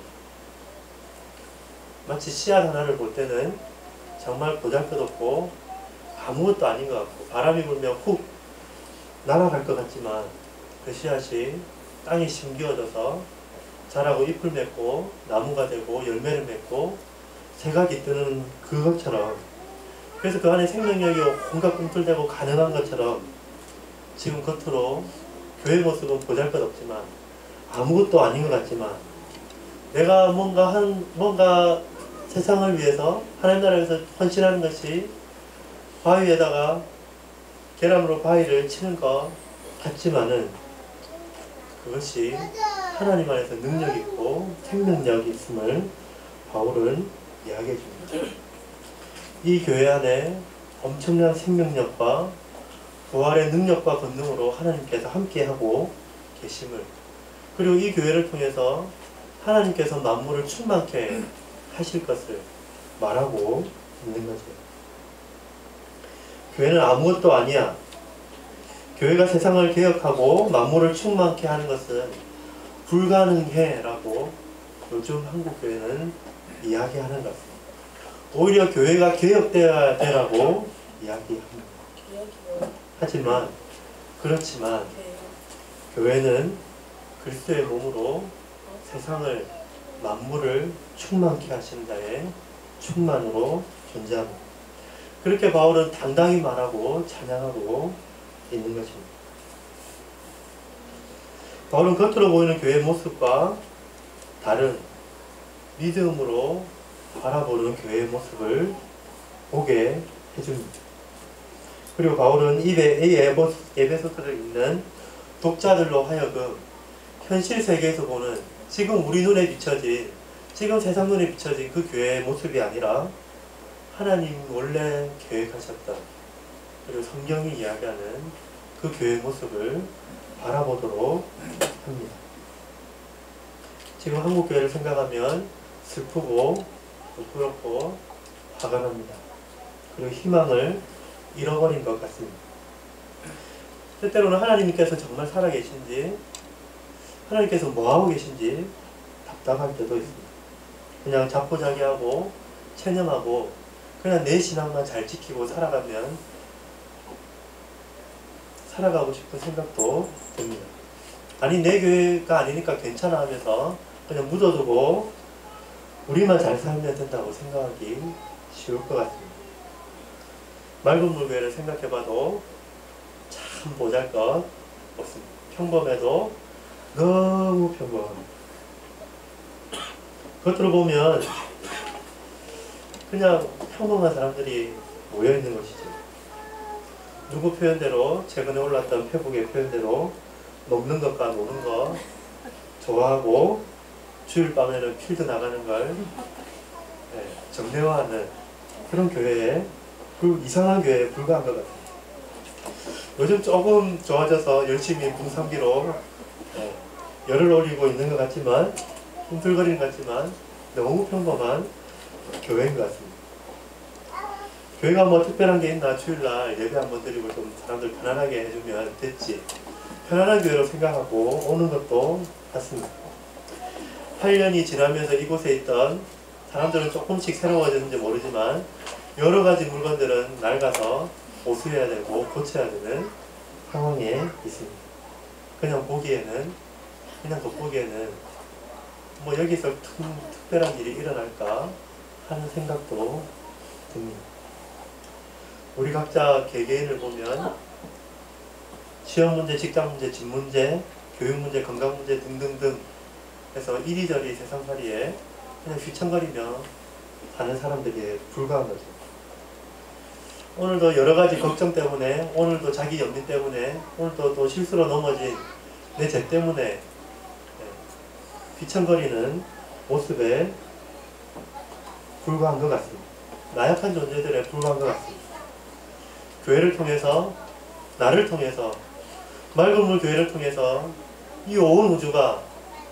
Speaker 2: 마치 씨앗 하나를 볼 때는 정말 보잘것없고 아무것도 아닌 것 같고 바람이 불면 훅 날아갈 것 같지만 그 씨앗이 땅에 심기어져서 자라고 잎을 맺고 나무가 되고 열매를 맺고 새가 깃드는 그것처럼, 그래서 그 안에 생명력이 온갖 꿈틀대고 가능한 것처럼 지금 겉으로 교회 모습은 보잘것없지만 아무것도 아닌 것 같지만 내가 뭔가 세상을 위해서 하나님 나라에서 헌신하는 것이 바위에다가 계란으로 바위를 치는 것 같지만은 그것이 하나님 안에서 능력이 있고 생명력이 있음을 바울은 이야기해 줍니다. 이 교회 안에 엄청난 생명력과 부활의 능력과 권능으로 하나님께서 함께하고 계심을, 그리고 이 교회를 통해서 하나님께서 만물을 충만케 하실 것을 말하고 있는 거죠. 교회는 아무것도 아니야. 교회가 세상을 개혁하고 만물을 충만케 하는 것은 불가능해 라고 요즘 한국교회는 이야기하는 것 같습니다. 오히려 교회가 개혁되어야 되라고 이야기합니다. 그렇지만 교회는 그리스도의 몸으로 세상을 만물을 충만케 하시는 자의 충만으로 존재합니다. 그렇게 바울은 당당히 말하고 찬양하고 있는 것입니다. 바울은 겉으로 보이는 교회의 모습과 다른 믿음으로 바라보는 교회의 모습을 보게 해줍니다. 그리고 바울은 이 에베소서를 읽는 독자들로 하여금 현실 세계에서 보는 지금 우리 눈에 비춰진, 지금 세상 눈에 비춰진 그 교회의 모습이 아니라 하나님 원래 계획하셨던, 그리고 성경이 이야기하는 그 교회의 모습을 바라보도록 합니다. 지금 한국 교회를 생각하면 슬프고 부끄럽고 화가 납니다. 그리고 희망을 잃어버린 것 같습니다. 때때로는 하나님께서 정말 살아계신지, 하나님께서 뭐하고 계신지 답답할 때도 있습니다. 그냥 자포자기하고 체념하고 그냥 내 신앙만 잘 지키고 살아가고 싶은 생각도 듭니다. 아니 내 교회가 아니니까 괜찮아 하면서 그냥 묻어두고 우리만 잘 살면 된다고 생각하기 쉬울 것 같습니다. 맑은 물교회를 생각해봐도 참 보잘것 없습니다. 평범해도 너무 평범합니다. 겉으로 보면 그냥 평범한 사람들이 모여있는 것이죠. 누구 표현대로, 최근에 올랐던 페북의 표현대로 먹는 것과 노는 거 좋아하고 주일 밤에는 필드 나가는 걸 정례화하는 그런 교회에, 그 이상한 교회에 불과한 것 같아요. 요즘 조금 좋아져서 열심히 붕삼기로 열을 올리고 있는 것 같지만, 꿈틀거리는 것 같지만 너무 평범한 교회인 것 같습니다. 교회가 뭐 특별한 게 있나, 주일날 예배 한번 드리고 좀 사람들 편안하게 해주면 됐지, 편안한 교회로 생각하고 오는 것도 같습니다. 8년이 지나면서 이곳에 있던 사람들은 조금씩 새로워졌는지 모르지만 여러 가지 물건들은 낡아서 보수해야 되고 고쳐야 되는 상황에 있습니다. 그냥 돋보기에는 뭐 여기서 특별한 일이 일어날까 하는 생각도 듭니다. 우리 각자 개개인을 보면 시험 문제, 직장 문제, 집 문제, 교육 문제, 건강 문제 등등등 해서 이리저리 세상살이에 그냥 휘청거리며 사는 사람들이 불과한 거죠. 오늘도 여러 가지 걱정 때문에, 오늘도 자기 연민 때문에, 오늘도 또 실수로 넘어진 내 죄 때문에 휘청거리는 모습에 불과한 것 같습니다. 나약한 존재들에 불과한 것 같습니다. 교회를 통해서, 나를 통해서, 맑은 물 교회를 통해서 이 온 우주가,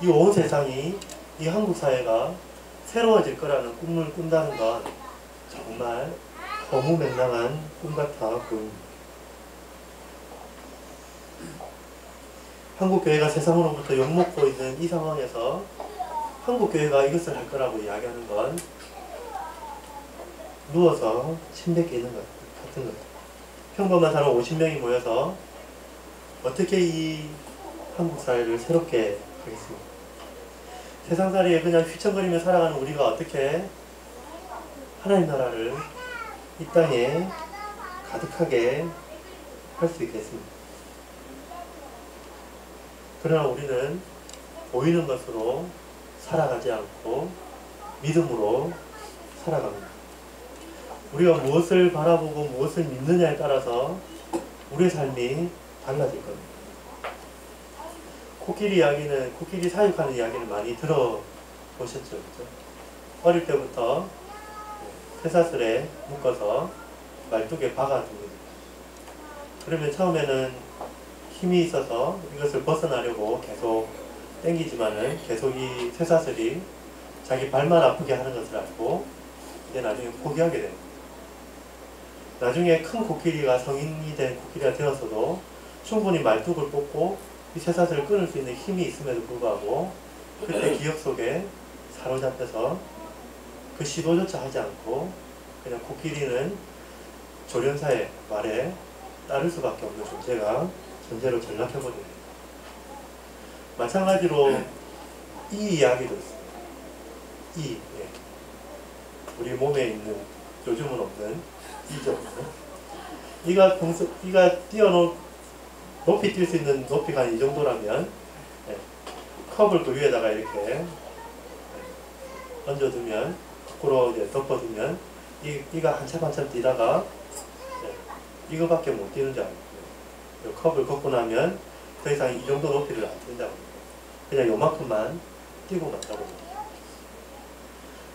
Speaker 2: 이 온 세상이, 이 한국 사회가 새로워질 거라는 꿈을 꾼다는 건 정말 허무맹랑한 꿈 같아 보입니다. 한국 교회가 세상으로부터 욕먹고 있는 이 상황에서 한국 교회가 이것을 할 거라고 이야기하는 건 누워서 침 뱉기는 것 같은 것. 평범한 사람 50명이 모여서 어떻게 이 한국 사회를 새롭게 하겠습니까? 세상살이에 그냥 휘청거리며 살아가는 우리가 어떻게 하나님 나라를 이 땅에 가득하게 할 수 있겠습니까? 그러나 우리는 보이는 것으로 살아가지 않고 믿음으로 살아갑니다. 우리가 무엇을 바라보고 무엇을 믿느냐에 따라서 우리의 삶이 달라질 겁니다. 코끼리 사육하는 이야기를 많이 들어보셨죠? 그렇죠? 어릴 때부터 쇠사슬에 묶어서 말뚝에 박아둡니다. 그러면 처음에는 힘이 있어서 이것을 벗어나려고 계속 당기지만은 계속 이 쇠사슬이 자기 발만 아프게 하는 것을 알고 이제 나중에 포기하게 됩니다. 나중에 큰 코끼리가, 성인이 된 코끼리가 되었어도 충분히 말뚝을 뽑고 이 쇠사슬을 끊을 수 있는 힘이 있음에도 불구하고 그때 기억 속에 사로잡혀서 그 시도조차 하지 않고 그냥 코끼리는 조련사의 말에 따를 수밖에 없는 존재로 전락해버립니다. 마찬가지로 이 이야기도 있습니다. 우리 몸에 있는 요즘은 없는 이죠. 이가 높이 뛸 수 있는 높이가 이 정도라면 컵을 그 위에다가 이렇게 얹어두면 거꾸로 이제 덮어두면 이가 한참 뛰다가 이거밖에 못 뛰는 줄 알아요. 컵을 걷고 나면 더 이상 이 정도 높이를 안 뛴다고 합니다. 그냥 요만큼만 뛰고 간다고 합니다.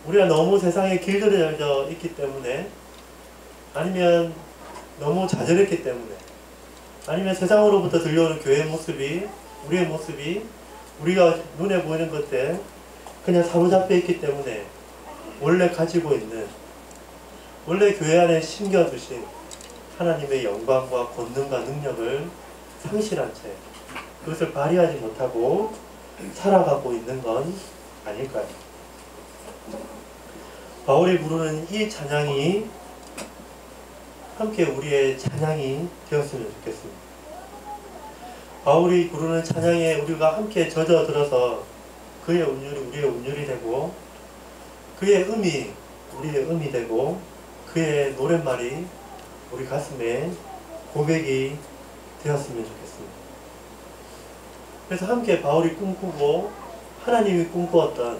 Speaker 2: 우리가 너무 세상에 길들여져 있기 때문에, 아니면 너무 좌절했기 때문에, 아니면 세상으로부터 들려오는 교회의 모습이, 우리의 모습이 우리가 눈에 보이는 것에 그냥 사로잡혀 있기 때문에 원래 가지고 있는, 원래 교회 안에 심겨두신 하나님의 영광과 권능과 능력을 상실한 채 그것을 발휘하지 못하고 살아가고 있는 건 아닐까요? 바울이 부르는 이 찬양이 함께 우리의 찬양이 되었으면 좋겠습니다. 바울이 부르는 찬양에 우리가 함께 젖어들어서 그의 운율이 우리의 운율이 되고, 그의 음이 우리의 음이 되고, 그의 노랫말이 우리 가슴에 고백이 되었으면 좋겠습니다. 그래서 함께 바울이 꿈꾸고 하나님이 꿈꾸었던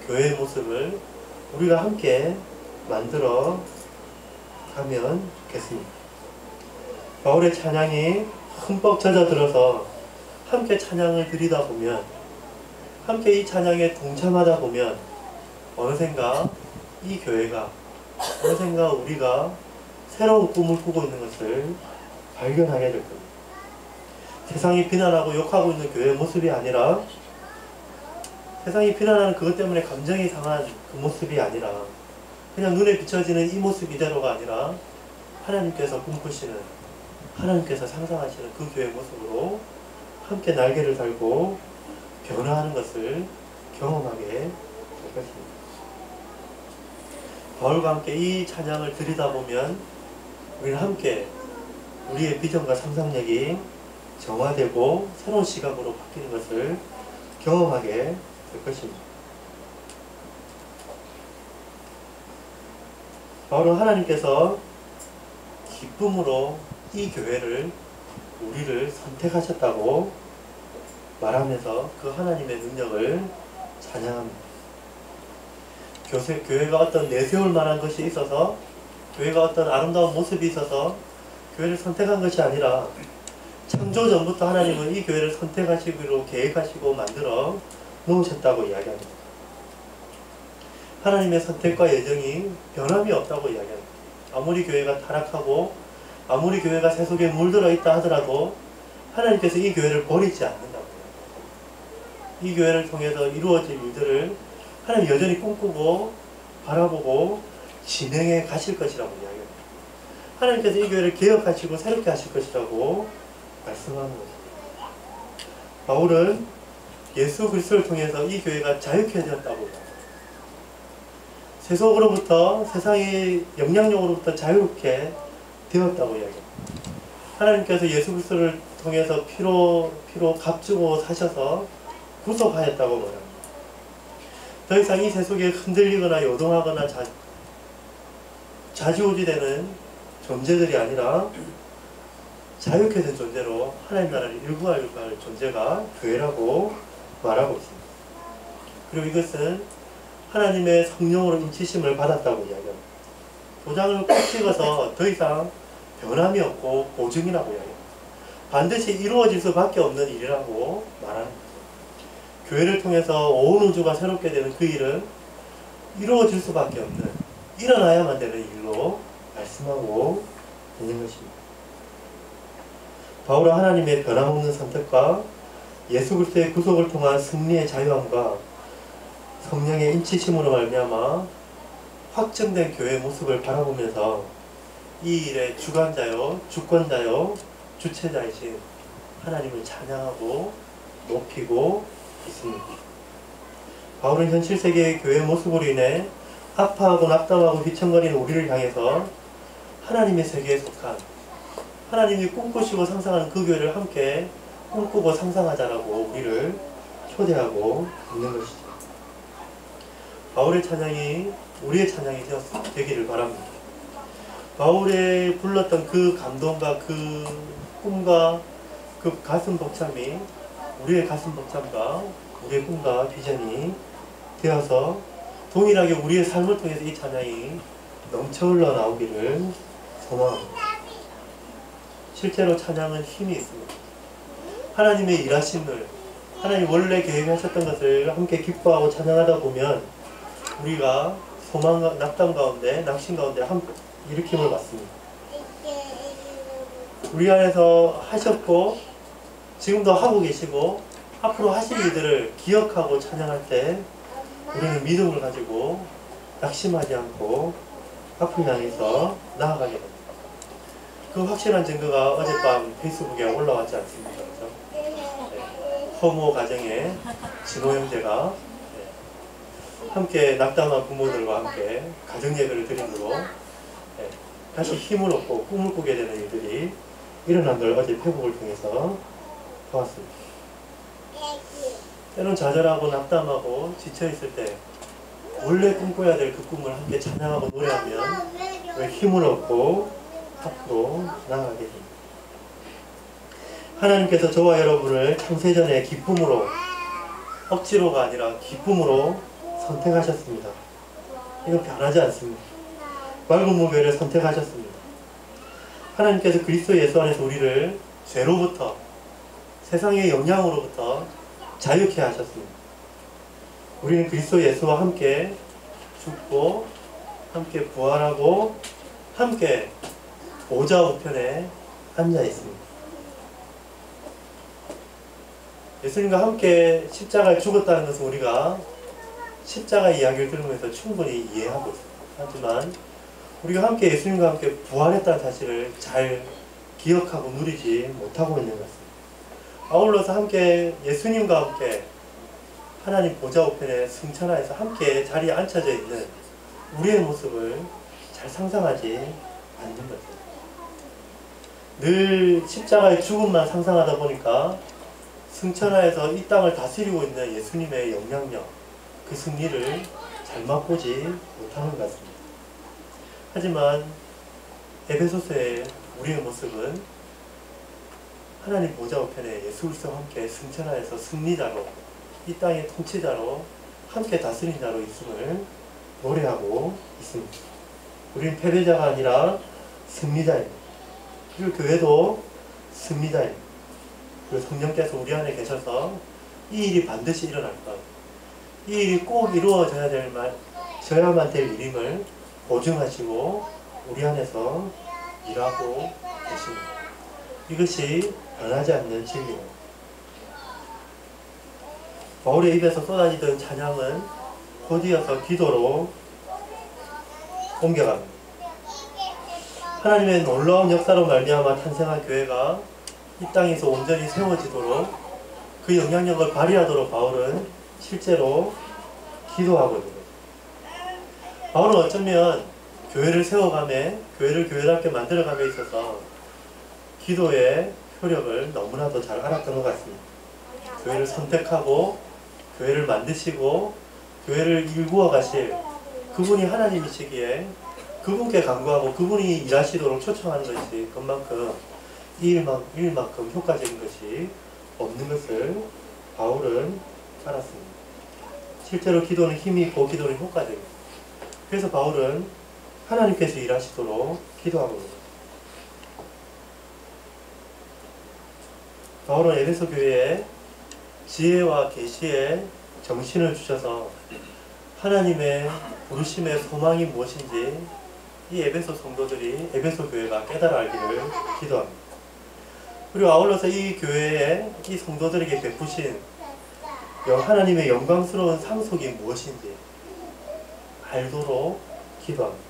Speaker 2: 교회의 모습을 우리가 함께 만들어 가면 좋겠습니다. 바울의 찬양이 흠뻑 젖어들어서 함께 찬양을 드리다 보면, 함께 이 찬양에 동참하다 보면 어느샌가 이 교회가, 어느샌가 우리가 새로운 꿈을 꾸고 있는 것을 발견하게 될 겁니다. 세상이 비난하고 욕하고 있는 교회의 모습이 아니라, 세상이 비난하는 그것 때문에 감정이 상한 그 모습이 아니라, 그냥 눈에 비춰지는 이 모습 이대로가 아니라 하나님께서 꿈꾸시는, 하나님께서 상상하시는 그 교회의 모습으로 함께 날개를 달고 변화하는 것을 경험하게 될 것입니다. 바울과 함께 이 찬양을 드리다 보면 우리는 함께 우리의 비전과 상상력이 정화되고 새로운 시각으로 바뀌는 것을 경험하게 될 것입니다. 바울은 하나님께서 기쁨으로 이 교회를, 우리를 선택하셨다고 말하면서 그 하나님의 능력을 찬양합니다. 교회가 어떤 내세울 만한 것이 있어서, 교회가 어떤 아름다운 모습이 있어서 교회를 선택한 것이 아니라, 창조 전부터 하나님은 이 교회를 선택하시기로 계획하시고 만들어 놓으셨다고 이야기합니다. 하나님의 선택과 예정이 변함이 없다고 이야기합니다. 아무리 교회가 타락하고 아무리 교회가 세속에 물들어 있다 하더라도 하나님께서 이 교회를 버리지 않는다고요. 이 교회를 통해서 이루어질 일들을 하나님 여전히 꿈꾸고 바라보고 진행해 가실 것이라고 이야기합니다. 하나님께서 이 교회를 개혁하시고 새롭게 하실 것이라고 말씀하는 것입니다. 바울은 예수 그리스도를 통해서 이 교회가 자유케 되었다고 합니다. 세속으로부터, 세상의 영향력으로부터 자유롭게 되었다고 이야기합니다. 하나님께서 예수 그리스도를 통해서 피로 값주고 사셔서 구속하였다고 말합니다. 더 이상 이 세속에 흔들리거나 요동하거나 좌지우지되는 존재들이 아니라 자유케 된 존재로 하나님 나라를 일구할 존재가 교회라고 말하고 있습니다. 그리고 이것은 하나님의 성령으로 인치심을 받았다고 이야기합니다. 도장을 꼭 찍어서 더 이상 변함이 없고 보증이라고 이야기합니다. 반드시 이루어질 수밖에 없는 일이라고 말합니다. 교회를 통해서 온 우주가 새롭게 되는 그 일은 이루어질 수밖에 없는, 일어나야만 되는 일로 말씀하고 있는 것입니다. 바울은 하나님의 변함없는 선택과 예수 그리스도의 구속을 통한 승리의 자유함과 성령의 인치심으로 말미암아 확정된 교회의 모습을 바라보면서 이 일의 주관자요, 주권자요, 주체자이신 하나님을 찬양하고 높이고 있습니다. 바울은 현실 세계의 교회의 모습으로 인해 아파하고 낙담하고 휘청거리는 우리를 향해서 하나님의 세계에 속한, 하나님이 꿈꾸시고 상상하는 그 교회를 함께 꿈꾸고 상상하자라고 우리를 초대하고 있는 것이죠. 바울의 찬양이 우리의 찬양이 되기를 바랍니다. 바울의 불렀던 그 감동과 그 꿈과 그 가슴 벅참이 우리의 가슴 벅참과 우리의 꿈과 비전이 되어서 동일하게 우리의 삶을 통해서 이 찬양이 넘쳐 흘러나오기를 소망합니다. 실제로 찬양은 힘이 있습니다. 하나님의 일하심을, 하나님 원래 계획하셨던 것을 함께 기뻐하고 찬양하다 보면 우리가 소망과 낙담 가운데, 낙심 가운데 일으킴을 받습니다. 우리 안에서 하셨고 지금도 하고 계시고 앞으로 하실 일들을 기억하고 찬양할 때 우리는 믿음을 가지고 낙심하지 않고 앞을 향해서 나아가게 됩니다. 그 확실한 증거가 어젯밤 페이스북에 올라왔지 않습니까? 그렇죠? 네. 허모 가정의 진호 형제가 함께 낙담한 부모들과 함께 가정 예배를 드림으로 다시 힘을 얻고 꿈을 꾸게 되는 일들이 일어난 걸 어제 페이북을 통해서 보았습니다. 때론 좌절하고 낙담하고 지쳐있을 때 원래 꿈꿔야 될 그 꿈을 함께 찬양하고 노래하면 왜 힘을 얻고 앞으로 나아가게 됩니다. 하나님께서 저와 여러분을 창세전에 기쁨으로, 억지로가 아니라 기쁨으로 선택하셨습니다. 이건 변하지 않습니다. 맑은 무교회를 선택하셨습니다. 하나님께서 그리스도 예수 안에서 우리를 죄로부터, 세상의 영향으로부터 자유케 하셨습니다. 우리는 그리스도 예수와 함께 죽고 함께 부활하고 함께 보좌 우편에 앉아 있습니다. 예수님과 함께 십자가에 죽었다는 것은 우리가 십자가 이야기를 들으면서 충분히 이해하고 있습니다. 하지만 우리가 함께 예수님과 함께 부활했다는 사실을 잘 기억하고 누리지 못하고 있는 것입니다. 아울러서 함께 예수님과 함께 하나님 보좌 우편에 승천하여서 함께 자리에 앉혀져 있는 우리의 모습을 잘 상상하지 않는 것입니다. 늘 십자가의 죽음만 상상하다 보니까 승천하여서 이 땅을 다스리고 있는 예수님의 영향력, 그 승리를 잘 맛보지 못하는 것 같습니다. 하지만 에베소서의 우리의 모습은 하나님 보좌 우편에 예수 그리스도와 함께 승천하여서 승리자로, 이 땅의 통치자로, 함께 다스린 자로 있음을 노래하고 있습니다. 우리는 패배자가 아니라 승리자입니다. 그리고 교회도 승리자입니다. 그리고 성령께서 우리 안에 계셔서 이 일이 반드시 일어날 것, 이 일이 꼭 이루어져야만 될 일임을 보증하시고 우리 안에서 일하고 계십니다. 이것이 변하지 않는 진리입니다. 바울의 입에서 쏟아지던 찬양은 곧이어서 기도로 옮겨갑니다. 하나님의 놀라운 역사로 말미암아 탄생한 교회가 이 땅에서 온전히 세워지도록 그 영향력을 발휘하도록 바울은 실제로 기도하고 있는 거죠. 바울은 어쩌면 교회를 세워감에, 교회를 교회답게 만들어감에 있어서 기도의 효력을 너무나도 잘 알았던 것 같습니다. 교회를 선택하고 교회를 만드시고 교회를 일구어 가실 그분이 하나님이시기에 그분께 간구하고 그분이 일하시도록 초청하는 것이 그만큼 이 일만큼 효과적인 것이 없는 것을 바울은 알았습니다. 실제로 기도는 힘이 있고 기도는 효과적입니다. 그래서 바울은 하나님께서 일하시도록 기도하고 있습니다. 바울은 에베소 교회에 지혜와 계시의 정신을 주셔서 하나님의 부르심의 소망이 무엇인지 이 에베소 성도들이, 에베소 교회가 깨달아 알기를 기도합니다. 그리고 아울러서 이 교회에, 이 성도들에게 베푸신 하나님의 영광스러운 상속이 무엇인지 알도록 기도합니다.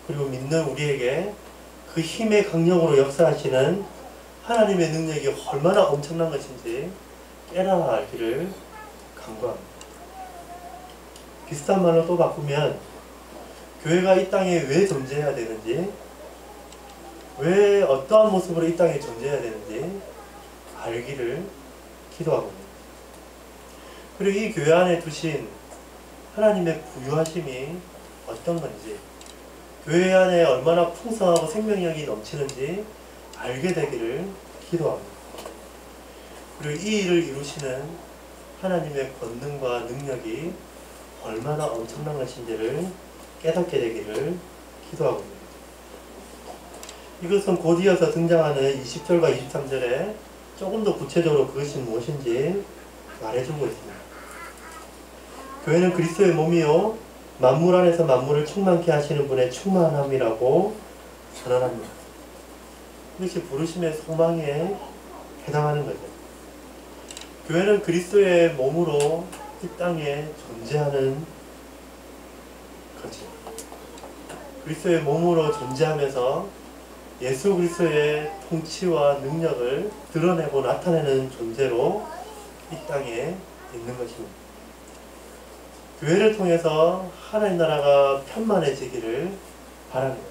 Speaker 2: 그리고 믿는 우리에게 그 힘의 강력으로 역사하시는 하나님의 능력이 얼마나 엄청난 것인지 깨달아 알기를 간구합니다. 비슷한 말로 또 바꾸면 교회가 이 땅에 왜 존재해야 되는지, 왜 어떠한 모습으로 이 땅에 존재해야 되는지 알기를 기도하고 있습니다. 그리고 이 교회 안에 두신 하나님의 부유하심이 어떤 건지, 교회 안에 얼마나 풍성하고 생명력이 넘치는지 알게 되기를 기도합니다. 그리고 이 일을 이루시는 하나님의 권능과 능력이 얼마나 엄청난 것인지를 깨닫게 되기를 기도하고 있습니다. 이것은 곧 이어서 등장하는 20절과 23절에 조금 더 구체적으로 그것이 무엇인지 말해주고 있습니다. 교회는 그리스도의 몸이요 만물 안에서 만물을 충만케 하시는 분의 충만함이라고 선언합니다. 이것이 부르심의 소망에 해당하는 거죠. 교회는 그리스도의 몸으로 이 땅에 존재하는 거죠. 그리스도의 몸으로 존재하면서 예수 그리스도의 통치와 능력을 드러내고 나타내는 존재로 이 땅에 있는 것입니다. 교회를 통해서 하나님 나라가 편만해지기를 바라는 거죠.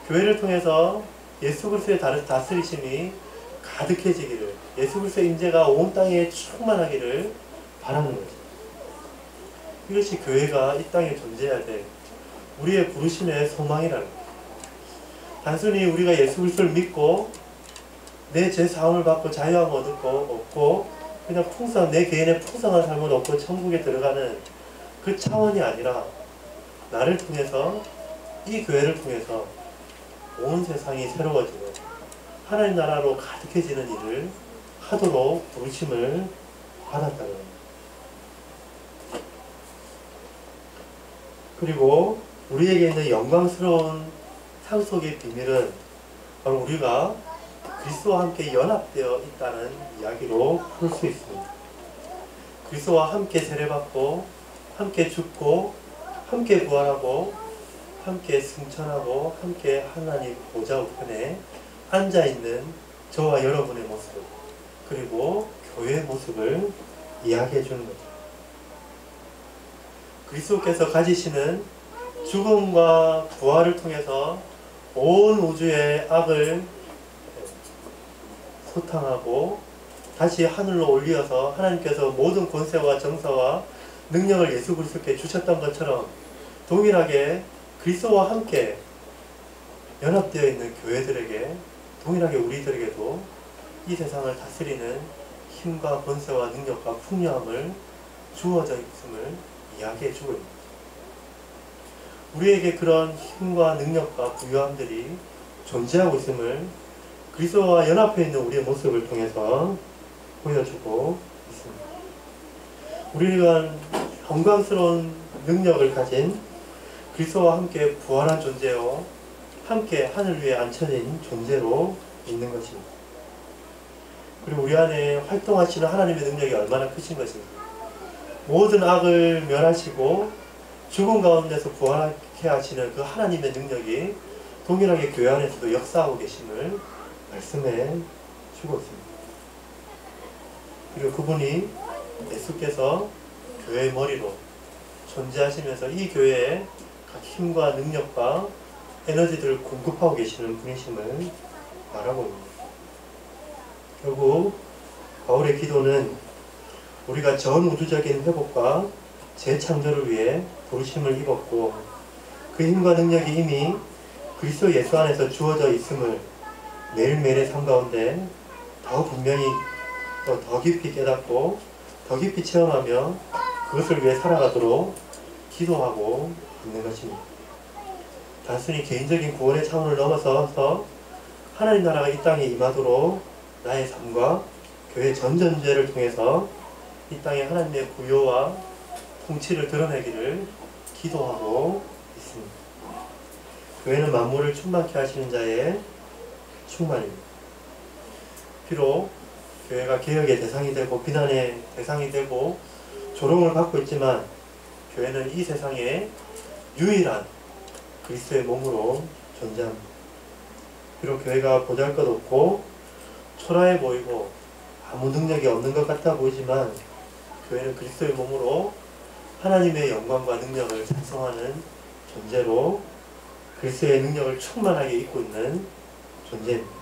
Speaker 2: 교회를 통해서 예수 그리스도의 다스리심이 가득해지기를, 예수 그리스도의 임재가 온 땅에 충만하기를 바라는 거죠. 이것이 교회가 이 땅에 존재해야 될 우리의 부르심의 소망이라는 거예요. 단순히 우리가 예수 그리스도를 믿고 내 죄 사함을 받고 자유함을 얻고 그냥 내 개인의 풍성한 삶을 얻고 천국에 들어가는 그 차원이 아니라 나를 통해서, 이 교회를 통해서 온 세상이 새로워지고 하나님 나라로 가득해지는 일을 하도록 부르심을 받았다는 겁니다. 그리고 우리에게 있는 영광스러운 상속의 비밀은 바로 우리가 그리스도와 함께 연합되어 있다는 이야기로 풀 수 있습니다. 그리스도와 함께 세례받고 함께 죽고 함께 부활하고 함께 승천하고 함께 하나님 보좌 우편에 앉아있는 저와 여러분의 모습, 그리고 교회의 모습을 이야기해 주는 거죠. 그리스도께서 가지시는 죽음과 부활을 통해서 온 우주의 악을 소탕하고 다시 하늘로 올리어서 하나님께서 모든 권세와 정사와 능력을 예수 그리스도께 주셨던 것처럼 동일하게 그리스도와 함께 연합되어 있는 교회들에게, 동일하게 우리들에게도 이 세상을 다스리는 힘과 권세와 능력과 풍요함을 주어져 있음을 이야기해 주고 있습니다. 우리에게 그런 힘과 능력과 부유함들이 존재하고 있음을 그리스도와 연합해 있는 우리의 모습을 통해서 보여주고 있습니다. 우리가 영광스러운 능력을 가진 그리스도와 함께 부활한 존재요, 함께 하늘 위에 앉혀진 존재로 있는 것입니다. 그리고 우리 안에 활동하시는 하나님의 능력이 얼마나 크신 것인가. 모든 악을 멸하시고 죽음 가운데서 부활하게 하시는 그 하나님의 능력이 동일하게 교회 안에서도 역사하고 계심을 말씀해 주고 있습니다. 그리고 그분이 예수께서 교회의 머리로 존재하시면서 이 교회에 각 힘과 능력과 에너지들을 공급하고 계시는 분이심을 말하고 있습니다. 결국 바울의 기도는 우리가 전 우주적인 회복과 재창조를 위해 부르심을 입었고 그 힘과 능력이 이미 그리스도 예수 안에서 주어져 있음을 매일매일의 삶 가운데 더 분명히 또 더 깊이 깨닫고 더 깊이 체험하며 그것을 위해 살아가도록 기도하고 있는 것입니다. 단순히 개인적인 구원의 차원을 넘어서서 하나님 나라가 이 땅에 임하도록 나의 삶과 교회 전 전체를 통해서 이 땅에 하나님의 구요와 통치를 드러내기를 기도하고 있습니다. 교회는 만물을 충만케 하시는 자의 충만입니다. 비록 교회가 개혁의 대상이 되고 비난의 대상이 되고 조롱을 받고 있지만 교회는 이 세상에 유일한 그리스도의 몸으로 존재합니다. 비록 교회가 보잘것없고 초라해 보이고 아무 능력이 없는 것 같아 보이지만 교회는 그리스도의 몸으로 하나님의 영광과 능력을 찬송하는 존재로 그리스도의 능력을 충만하게 입고 있는 존재입니다.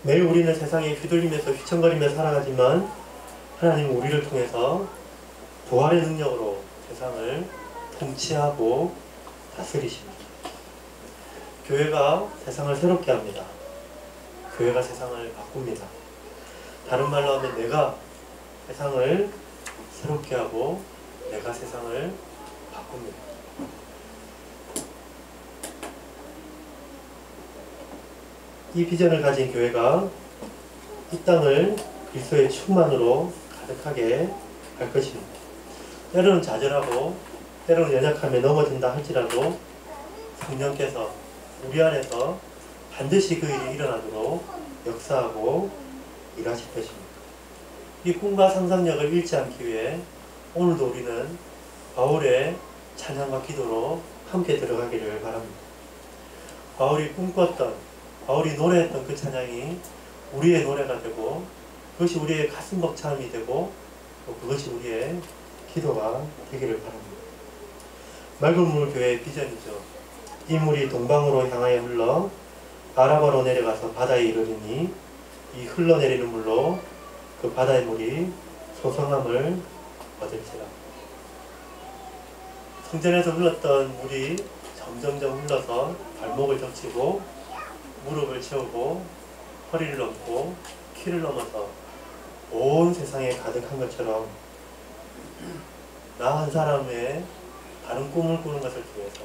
Speaker 2: 매일 우리는 세상에 휘둘리면서 휘청거리며 살아가지만 하나님은 우리를 통해서 부활의 능력으로 세상을 통치하고 다스리십니다. 교회가 세상을 새롭게 합니다. 교회가 세상을 바꿉니다. 다른 말로 하면 내가 세상을 새롭게 하고 내가 세상을 바꿉니다. 이 비전을 가진 교회가 이 땅을 그리스도의 충만으로 가득하게 할 것입니다. 때로는 좌절하고 때로는 연약함에 넘어진다 할지라도 성령께서 우리 안에서 반드시 그 일이 일어나도록 역사하고 일하실 것입니다. 이 꿈과 상상력을 잃지 않기 위해 오늘도 우리는 바울의 찬양과 기도로 함께 들어가기를 바랍니다. 바울이 꿈꿨던, 바울이 노래했던 그 찬양이 우리의 노래가 되고 그것이 우리의 가슴 벅참이 되고 또 그것이 우리의 기도가 되기를 바랍니다. 맑은 물 교회의 비전이죠. 이 물이 동방으로 향하여 흘러 아라바로 내려가서 바다에 이르리니 이 흘러내리는 물로 그 바다의 물이 소성함을 얻을지라. 성전에서 흘렀던 물이 점점점 흘러서 발목을 적치고 무릎을 채우고 허리를 넘고 키를 넘어서 온 세상에 가득한 것처럼 나 한 사람의 다른 꿈을 꾸는 것을 통해서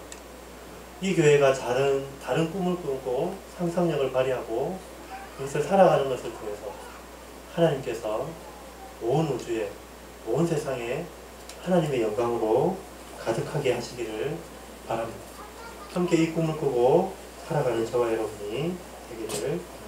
Speaker 2: 이 교회가 다른 꿈을 꾸고 상상력을 발휘하고 그것을 살아가는 것을 통해서 하나님께서 온 우주에, 온 세상에 하나님의 영광으로 가득하게 하시기를 바랍니다. 함께 이 꿈을 꾸고 살아가는 저와 여러분이 되기를 바랍니다.